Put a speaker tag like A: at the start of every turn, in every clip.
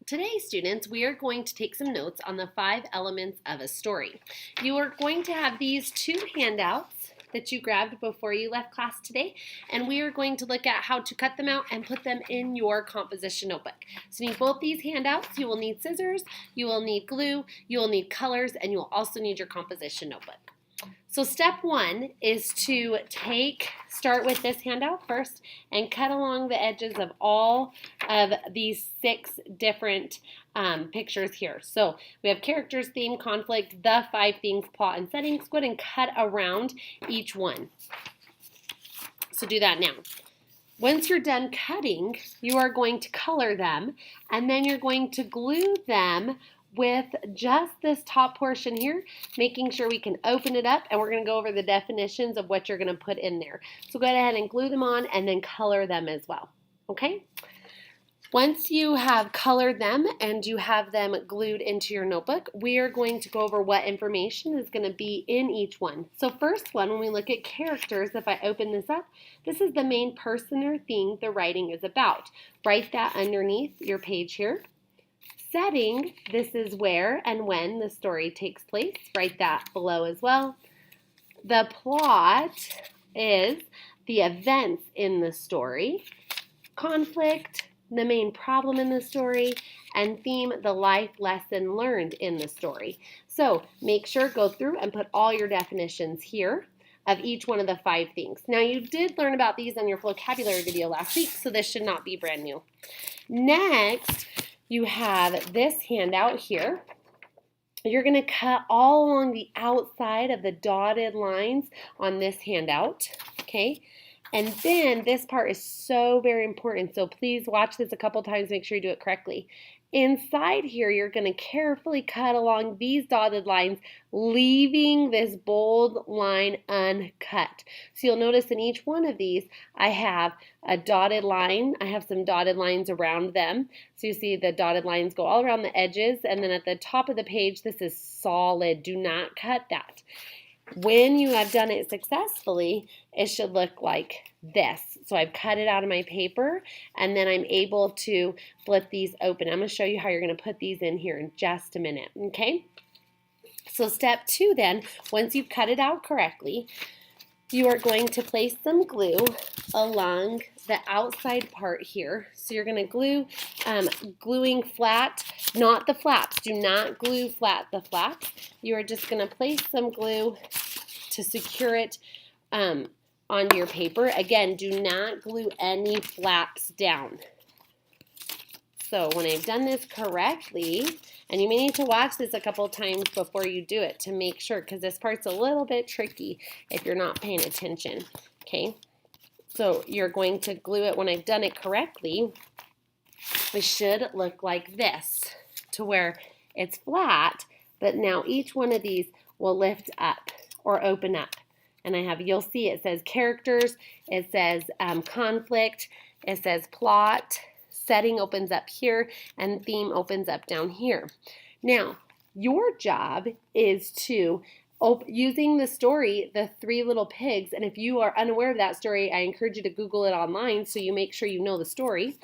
A: Today, students, we are going to take some notes on the 5 elements of a story. You are going to have these 2 handouts that you grabbed before you left class today, and we are going to look at how to cut them out and put them in your composition notebook. So you need both these handouts. You will need scissors, you will need glue, you will need colors, and you will also need your composition notebook. So step 1 is to start with this handout first and cut along the edges of all of these 6 different pictures here. So we have characters, theme, conflict, the 5 things, plot, and settings. Go ahead and cut around each one. So do that now. Once you're done cutting, you are going to color them, and then you're going to glue them with just this top portion here, making sure we can open it up, and we're going to go over the definitions of what you're going to put in there. So go ahead and glue them on and then color them as well, okay? Once you have colored them and you have them glued into your notebook, we are going to go over what information is going to be in each one. So first one, when we look at characters, if I open this up, this is the main person or thing the writing is about. Write that underneath your page here. Setting, this is where and when the story takes place. Write that below as well. The plot is the events in the story. Conflict, the main problem in the story. And theme, the life lesson learned in the story. So make sure, go through and put all your definitions here of each one of the 5 things. Now you did learn about these on your vocabulary video last week, so this should not be brand new. Next, you have this handout here. You're going to cut all along the outside of the dotted lines on this handout, okay? And then this part is so very important, so please watch this a couple times, make sure you do it correctly. Inside here, you're going to carefully cut along these dotted lines, leaving this bold line uncut. So you'll notice in each one of these, I have a dotted line. I have some dotted lines around them. So you see the dotted lines go all around the edges, and then at the top of the page, this is solid. Do not cut that. When you have done it successfully, it should look like this. So I've cut it out of my paper, and then I'm able to flip these open. I'm going to show you how you're going to put these in here in just a minute, okay? So step 2 then, once you've cut it out correctly, you are going to place some glue along the outside part here. So you're going to glue, gluing flat, not the flaps. Do not glue flat the flaps. You are just going to place some glue to secure it onto your paper. Again, do not glue any flaps down. So when I've done this correctly, and you may need to watch this a couple times before you do it to make sure, because this part's a little bit tricky if you're not paying attention, okay? So you're going to glue it. When I've done it correctly, it should look like this, to where it's flat, but now each one of these will lift up or open up. And you'll see it says characters, it says conflict, it says plot, setting opens up here, and theme opens up down here. Now, your job is to, using the story, The 3 Little Pigs, and if you are unaware of that story, I encourage you to Google it online so you make sure you know the story.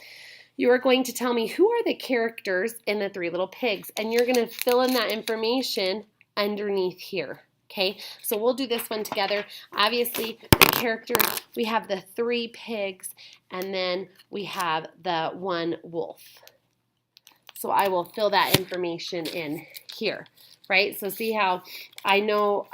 A: You are going to tell me who are the characters in The 3 Little Pigs, and you're going to fill in that information underneath here. Okay, so we'll do this one together. Obviously, the characters, we have the 3 pigs, and then we have the 1 wolf. So I will fill that information in here, right? So see how I know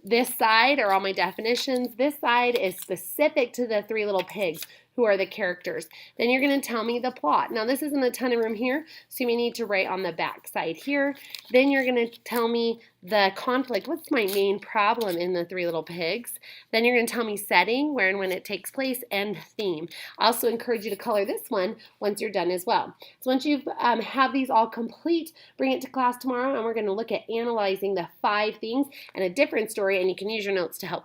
A: this side are all my definitions. This side is specific to the 3 little pigs, who are the characters. Then you're going to tell me the plot. Now this isn't a ton of room here, so you may need to write on the back side here. Then you're going to tell me the conflict. What's my main problem in the 3 little pigs? Then you're going to tell me setting, where and when it takes place, and theme. I also encourage you to color this one once you're done as well. So once you've have these all complete, bring it to class tomorrow, and we're going to look at analyzing the 5 things and a different story, and you can use your notes to help